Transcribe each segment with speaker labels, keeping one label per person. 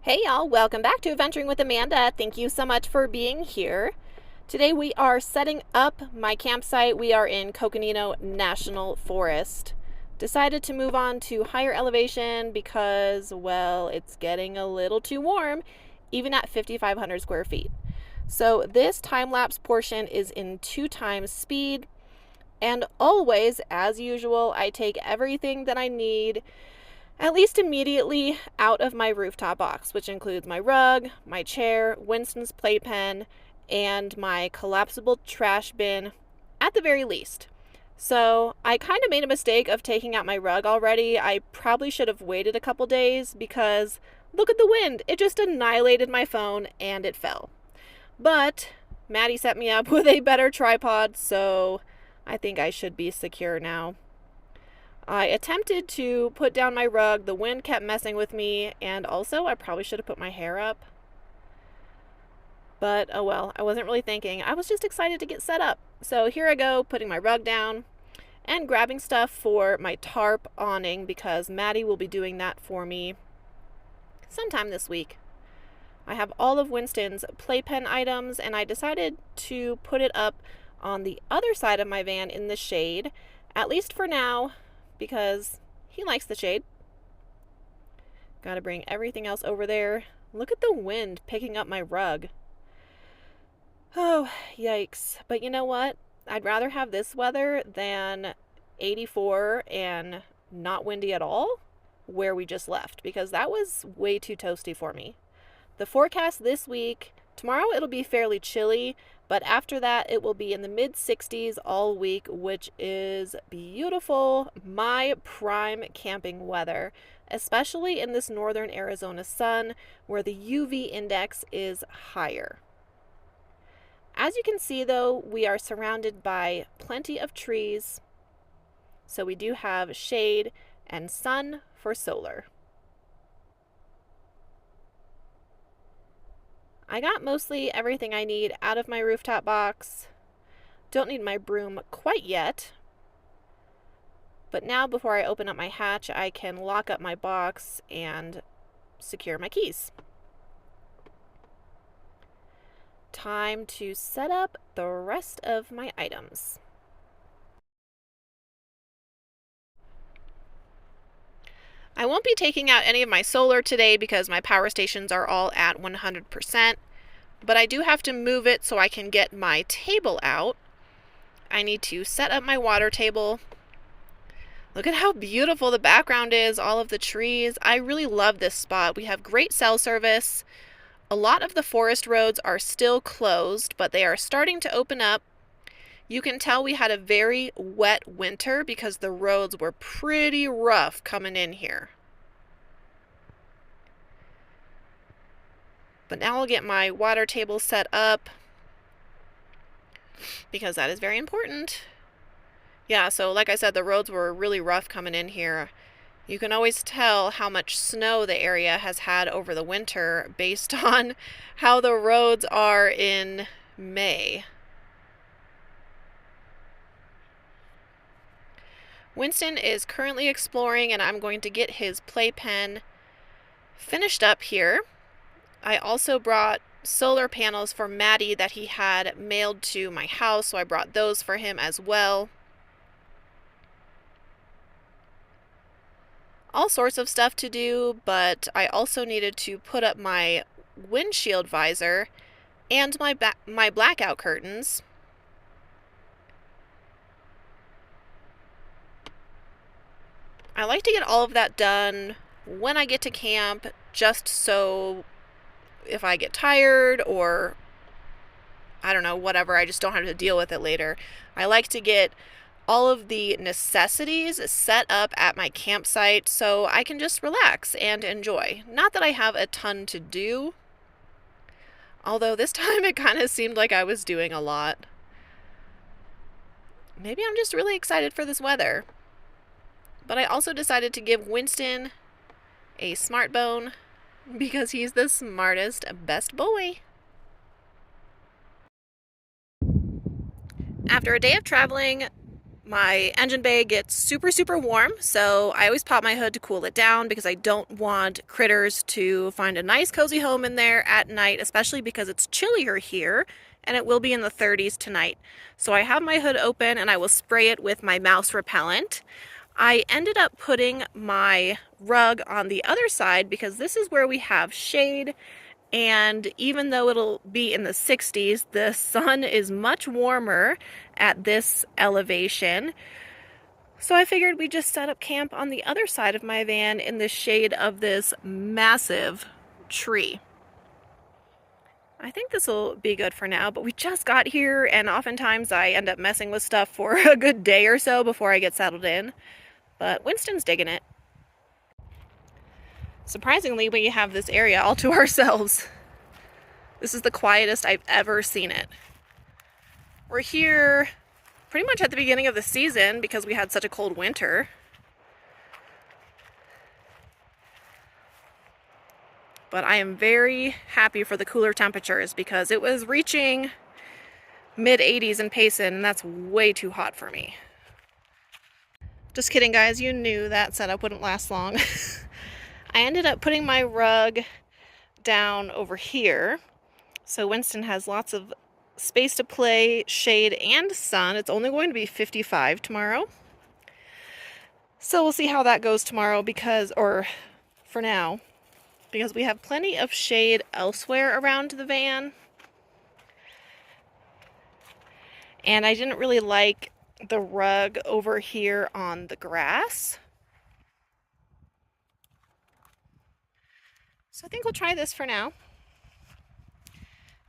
Speaker 1: Hey y'all, welcome back to Adventuring with Amanda. Thank you so much for being here. Today we are setting up my campsite. We are in Coconino National Forest. Decided to move on to higher elevation because, well, it's getting a little too warm, even at 5,500 square feet. So this time-lapse portion is in 2 times speed, and always, as usual, I take everything that I need at least immediately out of my rooftop box, which includes my rug, my chair, Wynston's playpen, and my collapsible trash bin at the very least. So I kind of made a mistake of taking out my rug already. I probably should have waited a couple days because look at the wind. It just annihilated my phone and it fell. But Maddie set me up with a better tripod, so I think I should be secure now. I attempted to put down my rug, the wind kept messing with me, and also I probably should have put my hair up. But oh well, I wasn't really thinking. I was just excited to get set up. So here I go, putting my rug down and grabbing stuff for my tarp awning because Maddie will be doing that for me sometime this week. I have all of Winston's playpen items and I decided to put it up on the other side of my van in the shade, at least for now, because he likes the shade. Gotta bring everything else over there. Look at the wind picking up my rug. Oh, yikes. But you know what? I'd rather have this weather than 84 and not windy at all, where we just left, because that was way too toasty for me. The forecast this week, tomorrow it'll be fairly chilly, but after that it will be in the mid 60s all week, which is beautiful, my prime camping weather, especially in this northern Arizona sun where the UV index is higher. As you can see though, we are surrounded by plenty of trees, so we do have shade and sun for solar. I got mostly everything I need out of my rooftop box. Don't need my broom quite yet. But now before I open up my hatch, I can lock up my box and secure my keys. Time to set up the rest of my items. I won't be taking out any of my solar today because my power stations are all at 100%, but I do have to move it so I can get my table out. I need to set up my water table. Look at how beautiful the background is, all of the trees. I really love this spot. We have great cell service. A lot of the forest roads are still closed, but they are starting to open up. You can tell we had a very wet winter because the roads were pretty rough coming in here. But now I'll get my water table set up because that is very important. Yeah, so like I said, the roads were really rough coming in here. You can always tell how much snow the area has had over the winter based on how the roads are in May. Wynston is currently exploring and I'm going to get his playpen finished up here. I also brought solar panels for Maddie that he had mailed to my house, so I brought those for him as well. All sorts of stuff to do, but I also needed to put up my windshield visor and my blackout curtains. I like to get all of that done when I get to camp, just so if I get tired or I don't know, whatever, I just don't have to deal with it later. I like to get all of the necessities set up at my campsite so I can just relax and enjoy. Not that I have a ton to do, although this time it kind of seemed like I was doing a lot. Maybe I'm just really excited for this weather. But I also decided to give Wynston a smart bone because he's the smartest, best boy. After a day of traveling, My engine bay gets super warm, so I always pop my hood to cool it down because I don't want critters to find a nice cozy home in there at night, especially because it's chillier here and it will be in the 30s tonight. So I have my hood open and I will spray it with my mouse repellent. I ended up putting my rug on the other side because this is where we have shade, and even though it'll be in the 60s, the sun is much warmer at this elevation. So I figured we'd just set up camp on the other side of my van in the shade of this massive tree. I think this will be good for now, but we just got here and oftentimes I end up messing with stuff for a good day or so before I get settled in. But Wynston's digging it. Surprisingly, we have this area all to ourselves. This is the quietest I've ever seen it. We're here pretty much at the beginning of the season because we had such a cold winter. But I am very happy for the cooler temperatures because it was reaching mid-80s in Payson, and that's way too hot for me. Just kidding, guys. You knew that setup wouldn't last long. I ended up putting my rug down over here. So Wynston has lots of space to play, shade, and sun. It's only going to be 55 tomorrow. So we'll see how that goes tomorrow for now, because we have plenty of shade elsewhere around the van. And I didn't really like the rug over here on the grass. So I think we'll try this for now.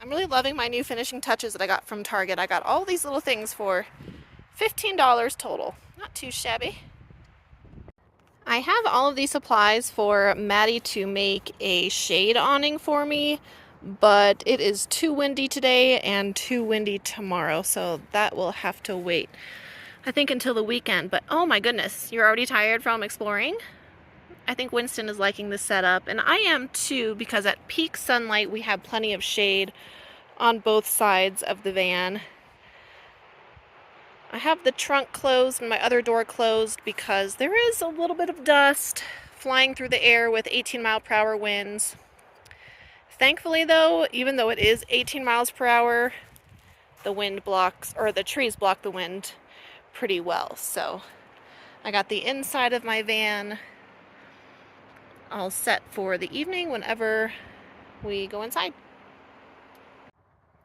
Speaker 1: I'm really loving my new finishing touches that I got from Target. I got all these little things for $15 total. Not too shabby. I have all of these supplies for Maddie to make a shade awning for me, but it is too windy today and too windy tomorrow, so that will have to wait, I think, until the weekend. But oh my goodness, you're already tired from exploring? I think Wynston is liking this setup, and I am too, because at peak sunlight we have plenty of shade on both sides of the van. I have the trunk closed and my other door closed because there is a little bit of dust flying through the air with 18-mile-per-hour winds. Thankfully though, even though it is 18 miles per hour, the trees block the wind pretty well. So I got the inside of my van all set for the evening whenever we go inside.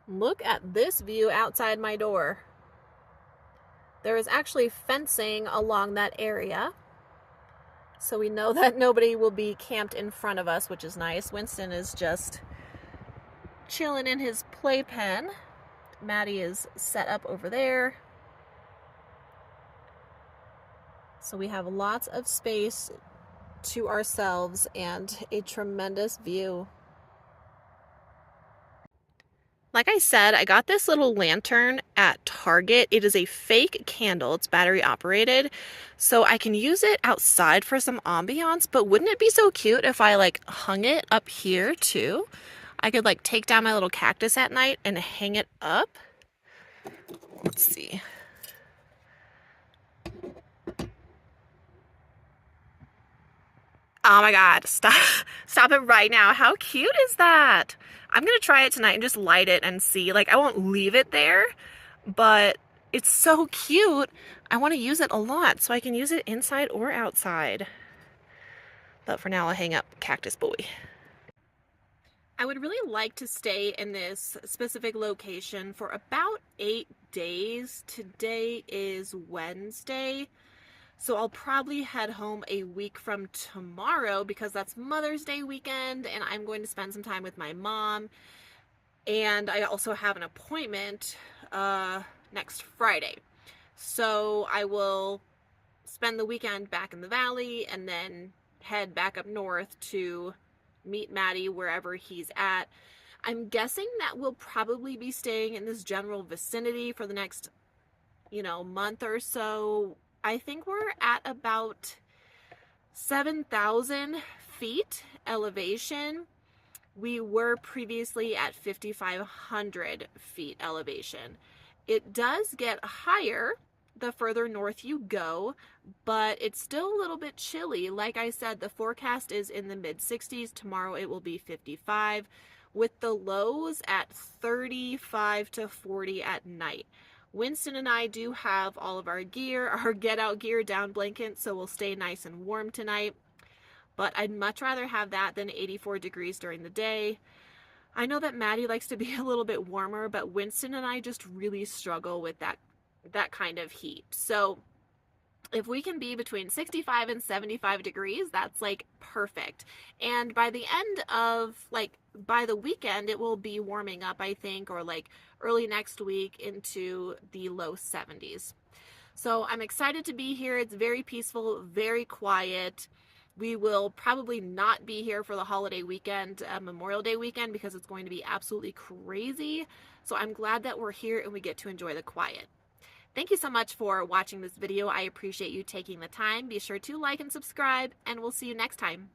Speaker 1: Look at this view outside my door. There is actually fencing along that area, so we know that nobody will be camped in front of us, which is nice. Wynston is just chilling in his playpen. Maddie is set up over there. So we have lots of space to ourselves and a tremendous view. Like I said, I got this little lantern at Target. It is a fake candle. It's battery operated, so I can use it outside for some ambiance, but wouldn't it be so cute if I hung it up here too? I could take down my little cactus at night and hang it up. Let's see. Oh my God, stop it right now. How cute is that? I'm gonna try it tonight and just light it and see. I won't leave it there, but it's so cute. I want to use it a lot, so I can use it inside or outside. But for now, I'll hang up Cactus Boy. I would really like to stay in this specific location for about 8 days. Today is Wednesday. So I'll probably head home a week from tomorrow because that's Mother's Day weekend and I'm going to spend some time with my mom. And I also have an appointment next Friday. So I will spend the weekend back in the valley and then head back up north to meet Maddie wherever he's at. I'm guessing that we'll probably be staying in this general vicinity for the next, month or so. I think we're at about 7,000 feet elevation. We were previously at 5,500 feet elevation. It does get higher the further north you go, but it's still a little bit chilly. Like I said, the forecast is in the mid 60s. Tomorrow it will be 55, with the lows at 35 to 40 at night. Wynston and I do have all of our gear, our get out gear, down blankets, so we'll stay nice and warm tonight. But I'd much rather have that than 84 degrees during the day. I know that Maddie likes to be a little bit warmer, but Wynston and I just really struggle with that kind of heat. So if we can be between 65 and 75 degrees, that's like perfect. And by the end of, like, by the weekend, it will be warming up, I think, or like early next week into the low 70s. So I'm excited to be here. It's very peaceful, very quiet. We will probably not be here for the holiday weekend, Memorial Day weekend, because it's going to be absolutely crazy. So I'm glad that we're here and we get to enjoy the quiet. Thank you so much for watching this video. I appreciate you taking the time. Be sure to like and subscribe, and we'll see you next time.